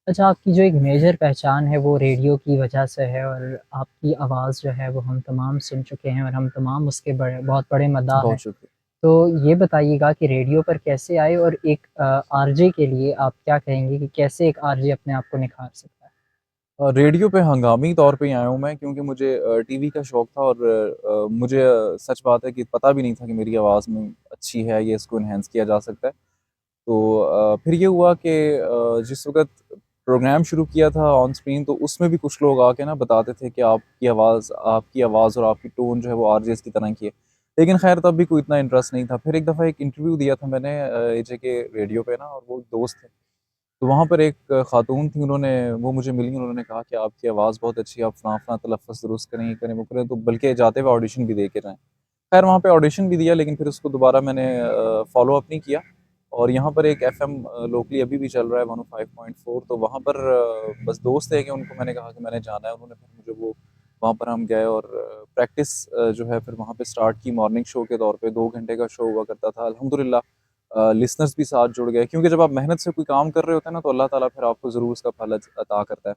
अच्छा, आपकी जो एक मेजर पहचान है वो रेडियो की वजह से है और आपकी आवाज़ जो है वो हम तमाम सुन चुके हैं और हम तमाम उसके बड़े बहुत बड़े मदाह हैं। बहुत शुक्रिया। तो ये बताइएगा कि रेडियो पर कैसे आए और एक आरजे के लिए आप क्या कहेंगे कि कैसे एक आरजे अपने आप को निखार सकता है? रेडियो पे हंगामी तौर पे ही आया हूँ मैं क्योंकि मुझे टीवी का शौक था और मुझे सच बात है कि पता भी नहीं था कि मेरी आवाज़ में अच्छी है, ये इसको एनहांस किया जा सकता है। तो फिर ये हुआ कि जिस वक़्त प्रोग्राम शुरू किया था ऑन स्क्रीन तो उसमें भी कुछ लोग आके ना बताते थे कि आपकी आवाज़ और आपकी टोन जो है वो आरजेज़ की तरह की है। लेकिन ख़ैर तब भी कोई इतना इंटरेस्ट नहीं था। फिर एक दफ़ा एक इंटरव्यू दिया था मैंने एजे के रेडियो पे ना और वो एक दोस्त थे। तो वहाँ पर एक ख़ातून थी वो मुझे मिली उन्होंने कहा कि आपकी आवाज़ बहुत अच्छी है, आप फ़लाँ-फ़लाँ तलफ़्फ़ुज़ दुरुस्त करें, ये करें, वो करें, तो बल्कि जाते हुए ऑडिशन भी दे के जाएँ। ख़ैर वहाँ पे ऑडिशन भी दिया लेकिन फिर उसको दोबारा मैंने फ़ॉलो अप नहीं किया और यहाँ पर एक एफ़एम लोकली अभी भी चल रहा है 105.4 तो वहाँ पर बस दोस्त है कि उनको मैंने कहा कि मैंने जाना है, उन्होंने फिर मुझे वो वहाँ पर हम गए और प्रैक्टिस जो है फिर वहाँ पे स्टार्ट की मॉर्निंग शो के तौर पे 2 घंटे का शो हुआ करता था। अल्हम्दुलिल्लाह लिसनर्स भी साथ जुड़ गए क्योंकि जब आप मेहनत से कोई काम कर रहे होते हैं ना तो अल्लाह ताला फिर आपको ज़रूर उसका फल अता करता है।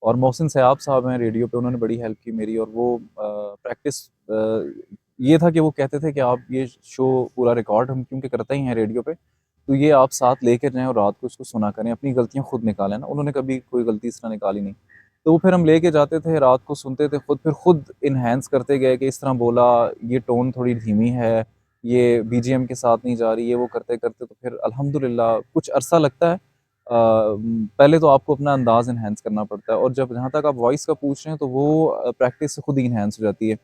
और मोहसिन सयाब साहब हैं रेडियो पे उन्होंने बड़ी हेल्प की मेरी और वो प्रैक्टिस ये था कि वो कहते थे कि आप ये शो पूरा रिकॉर्ड हम क्योंकि करते ही हैं रेडियो पे, तो ये आप साथ लेकर जाएँ और रात को इसको सुना करें, अपनी गलतियाँ खुद निकालें ना, उन्होंने कभी कोई गलती इस तरह निकाली नहीं। तो वो फिर हम लेके जाते थे, रात को सुनते थे खुद, फिर खुद एनहांस करते गए कि इस तरह बोला, ये टोन थोड़ी धीमी है, ये बीजीएम के साथ नहीं जा रही है, वो करते-करते तो फिर अल्हम्दुलिल्लाह कुछ अरसा लगता है। पहले तो आपको अपना अंदाज़ एनहांस करना पड़ता है और जब जहाँ तक आप वॉइस का पूछ रहे हैं तो वो प्रैक्टिस से खुद ही एनहांस हो जाती है।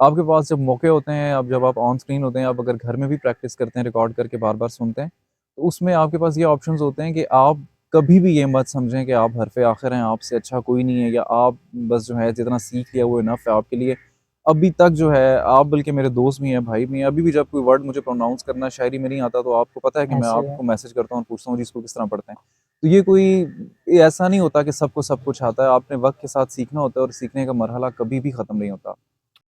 आपके पास जब मौके होते हैं, अब जब आप ऑन स्क्रीन होते हैं, आप अगर घर में भी प्रैक्टिस करते हैं, रिकॉर्ड करके बार-बार सुनते हैं, तो उसमें आपके पास ये ऑप्शंस होते हैं कि आप कभी भी ये मत समझें कि आप हरफ़े आखिर हैं, आपसे अच्छा कोई नहीं है या आप बस जो है जितना सीख लिया वो इनफ़ है आपके लिए। अभी तक जो है आप बल्कि मेरे दोस्त भी हैं, भाई भी हैं, अभी भी जब कोई वर्ड मुझे प्रोनाउंस करना शायरी में नहीं आता तो आपको पता है कि मैं ऐसे है। आपको मैसेज करता हूँ और पूछता हूँ जी इसको किस तरह पढ़ते हैं। तो ये ऐसा नहीं होता कि सबको सब कुछ आता है, आपने वक़्त के साथ सीखना होता है और सीखने का मरहला कभी भी ख़त्म नहीं होता।